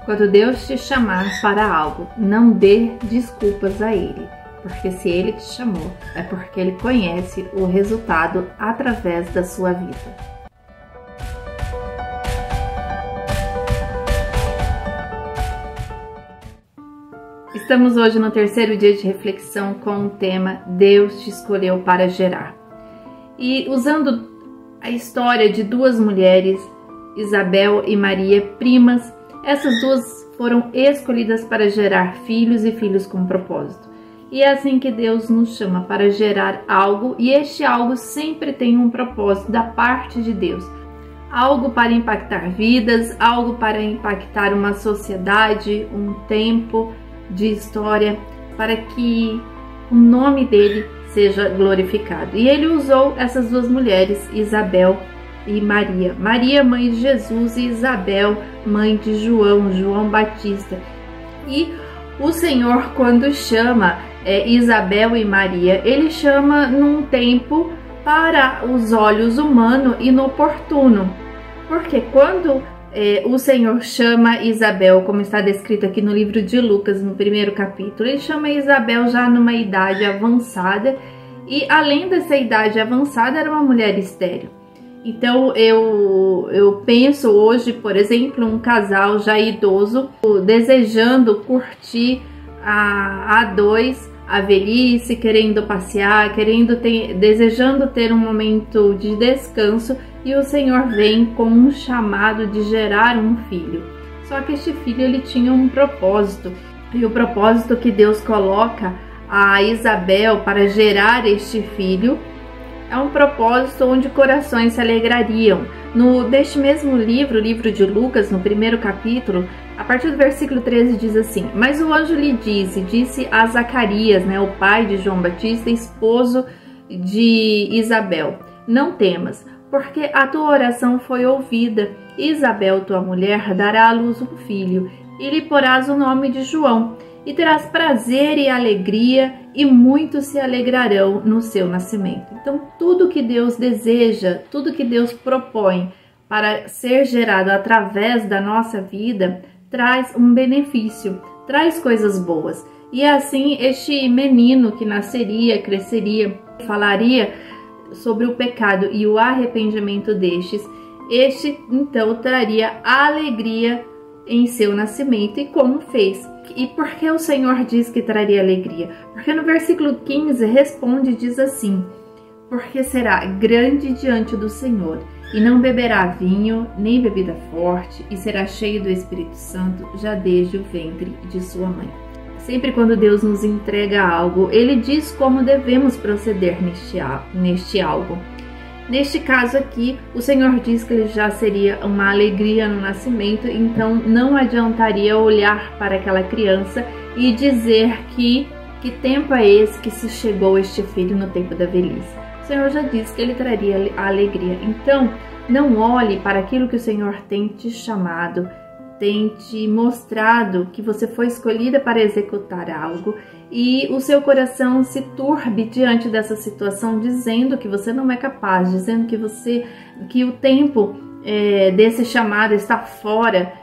Quando Deus te chamar para algo, não dê desculpas a Ele, porque se Ele te chamou, é porque Ele conhece o resultado através da sua vida. Estamos hoje no terceiro dia de reflexão com o tema Deus te escolheu para gerar. E usando a história de duas mulheres, Isabel e Maria, primas, essas duas foram escolhidas para gerar filhos e filhos com propósito. E é assim que Deus nos chama, para gerar algo, e este algo sempre tem um propósito da parte de Deus. Algo para impactar vidas, algo para impactar uma sociedade, um tempo de história, para que o nome dele seja glorificado. E ele usou essas duas mulheres, Isabel e Maria. Maria, mãe de Jesus, e Isabel, mãe de João Batista. E o Senhor, quando chama Isabel e Maria, ele chama num tempo para os olhos humanos inoportuno. Porque quando o Senhor chama Isabel, como está descrito aqui no livro de Lucas, no primeiro capítulo, ele chama Isabel já numa idade avançada, e além dessa idade avançada, era uma mulher estéril. Então eu penso hoje, por exemplo, um casal já idoso desejando curtir a dois, a velhice, querendo passear, desejando ter um momento de descanso, e o Senhor vem com um chamado de gerar um filho. Só que este filho ele tinha um propósito, e o propósito que Deus coloca a Isabel para gerar este filho é um propósito onde corações se alegrariam. Deste mesmo livro, o livro de Lucas, no primeiro capítulo, a partir do versículo 13 diz assim: Mas o anjo lhe disse a Zacarias, o pai de João Batista, esposo de Isabel: Não temas, porque a tua oração foi ouvida. Isabel, tua mulher, dará à luz um filho, e lhe porás o nome de João. E terás prazer e alegria, e muitos se alegrarão no seu nascimento. Então, tudo que Deus deseja, tudo que Deus propõe para ser gerado através da nossa vida, traz um benefício, traz coisas boas. E assim, este menino que nasceria, cresceria, falaria sobre o pecado e o arrependimento destes, este então traria alegria em seu nascimento, e como fez. E por que o Senhor diz que traria alegria? Porque no versículo 15 responde e diz assim: Porque será grande diante do Senhor, e não beberá vinho, nem bebida forte, e será cheio do Espírito Santo, já desde o ventre de sua mãe. Sempre quando Deus nos entrega algo, Ele diz como devemos proceder neste algo. Neste caso aqui, o Senhor diz que ele já seria uma alegria no nascimento, então não adiantaria olhar para aquela criança e dizer que tempo é esse que se chegou este filho no tempo da velhice. O Senhor já disse que ele traria a alegria. Então, não olhe para aquilo que o Senhor tem te chamado, tem te mostrado que você foi escolhida para executar algo, e o seu coração se turbe diante dessa situação, dizendo que você não é capaz, dizendo que o tempo desse chamado está fora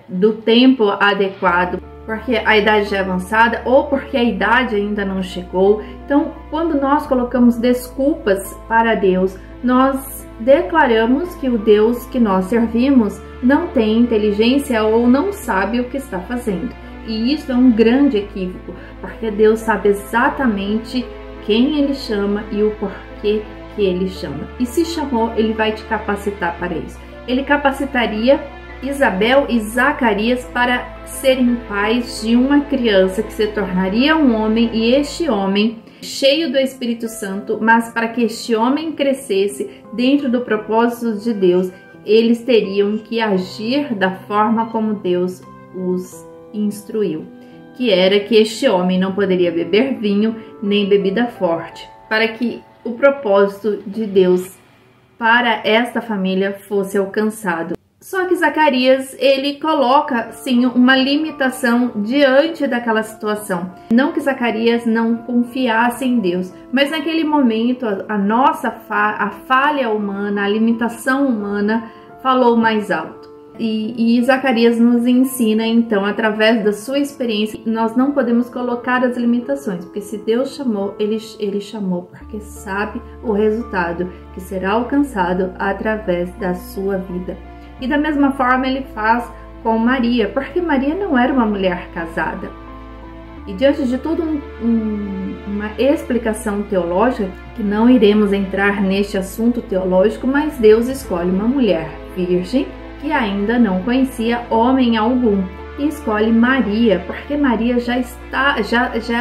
do tempo adequado, porque a idade já é avançada ou porque a idade ainda não chegou. Então, quando nós colocamos desculpas para Deus, nós declaramos que o Deus que nós servimos não tem inteligência ou não sabe o que está fazendo. E isso é um grande equívoco, porque Deus sabe exatamente quem Ele chama e o porquê que Ele chama. E se chamou, Ele vai te capacitar para isso. Ele capacitaria Isabel e Zacarias para serem pais de uma criança que se tornaria um homem, e este homem cheio do Espírito Santo, mas para que este homem crescesse dentro do propósito de Deus, eles teriam que agir da forma como Deus os instruiu, que era que este homem não poderia beber vinho nem bebida forte, para que o propósito de Deus para esta família fosse alcançado. Só que Zacarias, ele coloca sim uma limitação diante daquela situação. Não que Zacarias não confiasse em Deus, mas naquele momento a falha humana, a limitação humana falou mais alto. E Zacarias nos ensina, então, através da sua experiência, nós não podemos colocar as limitações, porque se Deus chamou, ele chamou, porque sabe o resultado que será alcançado através da sua vida. E da mesma forma ele faz com Maria, porque Maria não era uma mulher casada. E diante de toda uma explicação teológica, que não iremos entrar neste assunto teológico, mas Deus escolhe uma mulher virgem, que ainda não conhecia homem algum, e escolhe Maria, porque Maria já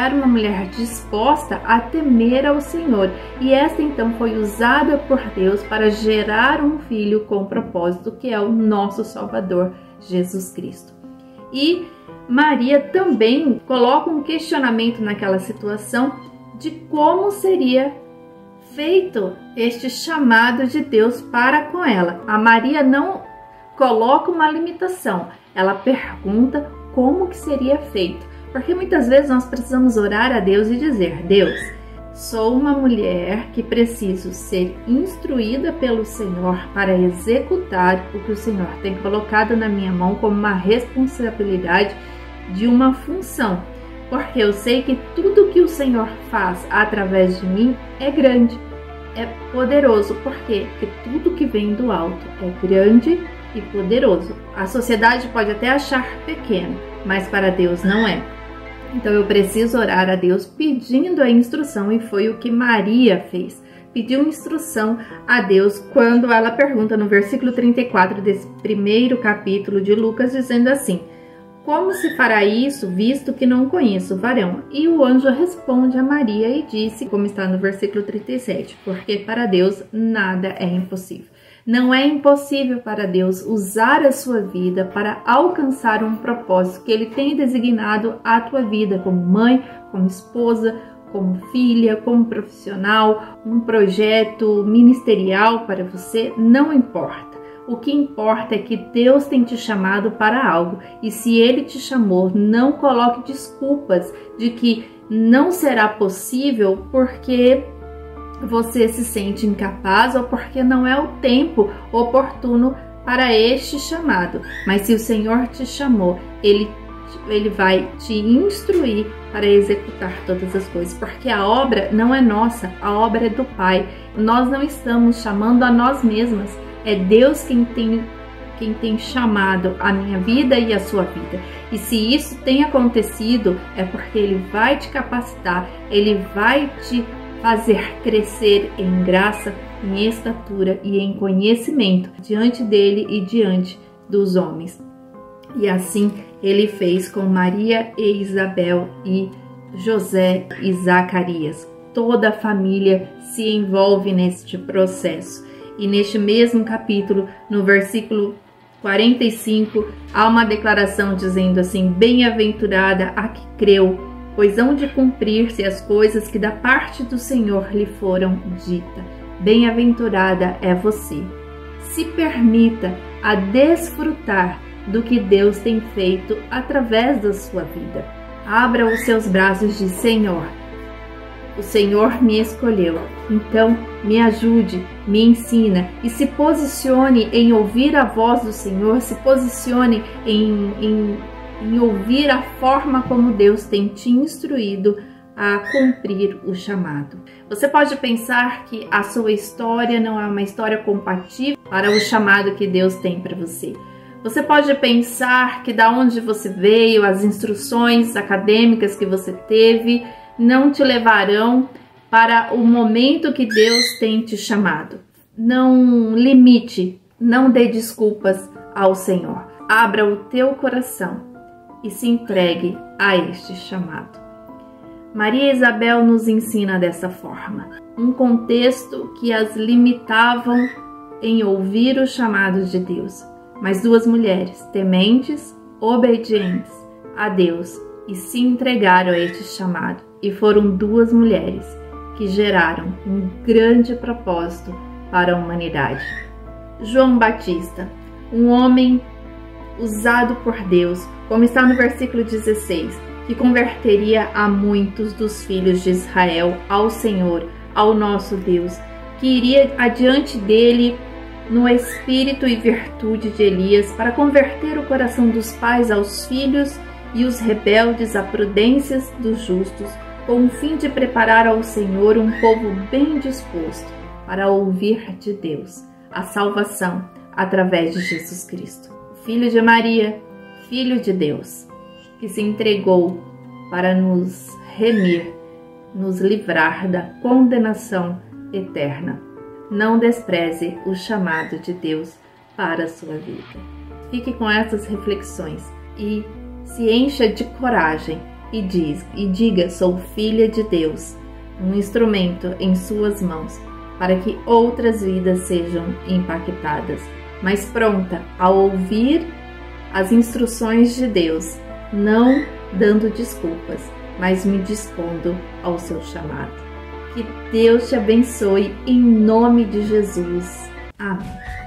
era uma mulher disposta a temer ao Senhor, e esta então foi usada por Deus para gerar um filho com propósito, que é o nosso Salvador, Jesus Cristo. E Maria também coloca um questionamento naquela situação de como seria feito este chamado de Deus para com ela. A Maria não coloca uma limitação, ela pergunta como que seria feito, porque muitas vezes nós precisamos orar a Deus e dizer: Deus, sou uma mulher que preciso ser instruída pelo Senhor para executar o que o Senhor tem colocado na minha mão como uma responsabilidade de uma função, porque eu sei que tudo que o Senhor faz através de mim é grande, é poderoso. Por quê? Porque tudo que vem do alto é grande e poderoso. A sociedade pode até achar pequeno, mas para Deus não é. Então eu preciso orar a Deus pedindo a instrução, e foi o que Maria fez. Pediu instrução a Deus quando ela pergunta no versículo 34 desse primeiro capítulo de Lucas, dizendo assim: como se fará isso, visto que não conheço o varão? E o anjo responde a Maria e disse, como está no versículo 37, porque para Deus nada é impossível. Não é impossível para Deus usar a sua vida para alcançar um propósito que Ele tem designado à tua vida, como mãe, como esposa, como filha, como profissional, um projeto ministerial para você, não importa. O que importa é que Deus tem te chamado para algo, e se Ele te chamou, não coloque desculpas de que não será possível porque você se sente incapaz ou porque não é o tempo oportuno para este chamado. Mas se o Senhor te chamou, Ele vai te instruir para executar todas as coisas, porque a obra não é nossa, a obra é do Pai. Nós não estamos chamando a nós mesmas, é Deus quem tem chamado a minha vida e a sua vida. E se isso tem acontecido, é porque Ele vai te capacitar, Ele vai te fazer crescer em graça, em estatura e em conhecimento diante dele e diante dos homens. E assim Ele fez com Maria e Isabel e José e Zacarias. Toda a família se envolve neste processo. E neste mesmo capítulo, no versículo 45, há uma declaração dizendo assim: bem-aventurada a que creu, pois hão de cumprir-se as coisas que da parte do Senhor lhe foram ditas. Bem-aventurada é você. Se permita a desfrutar do que Deus tem feito através da sua vida. Abra os seus braços e diz: Senhor, o Senhor me escolheu, então me ajude, me ensina, e se posicione em ouvir a voz do Senhor, se posicione em ouvir a forma como Deus tem te instruído a cumprir o chamado. Você pode pensar que a sua história não é uma história compatível para o chamado que Deus tem para você. Você pode pensar que da onde você veio, as instruções acadêmicas que você teve, não te levarão para o momento que Deus tem te chamado. Não limite, não dê desculpas ao Senhor. Abra o teu coração e se entregue a este chamado. Maria e Isabel nos ensina dessa forma. Um contexto que as limitavam em ouvir os chamados de Deus. Mas duas mulheres tementes, obedientes a Deus e se entregaram a este chamado. E foram duas mulheres que geraram um grande propósito para a humanidade. João Batista, um homem usado por Deus, como está no versículo 16, que converteria a muitos dos filhos de Israel ao Senhor, ao nosso Deus, que iria adiante dele no espírito e virtude de Elias, para converter o coração dos pais aos filhos e os rebeldes à prudência dos justos, com o fim de preparar ao Senhor um povo bem disposto para ouvir de Deus a salvação através de Jesus Cristo, Filho de Maria, Filho de Deus, que se entregou para nos remir, nos livrar da condenação eterna. Não despreze o chamado de Deus para a sua vida. Fique com essas reflexões e se encha de coragem e diga: sou filha de Deus, um instrumento em suas mãos para que outras vidas sejam impactadas, mas pronta a ouvir as instruções de Deus, não dando desculpas, mas me dispondo ao seu chamado. Que Deus te abençoe em nome de Jesus. Amém.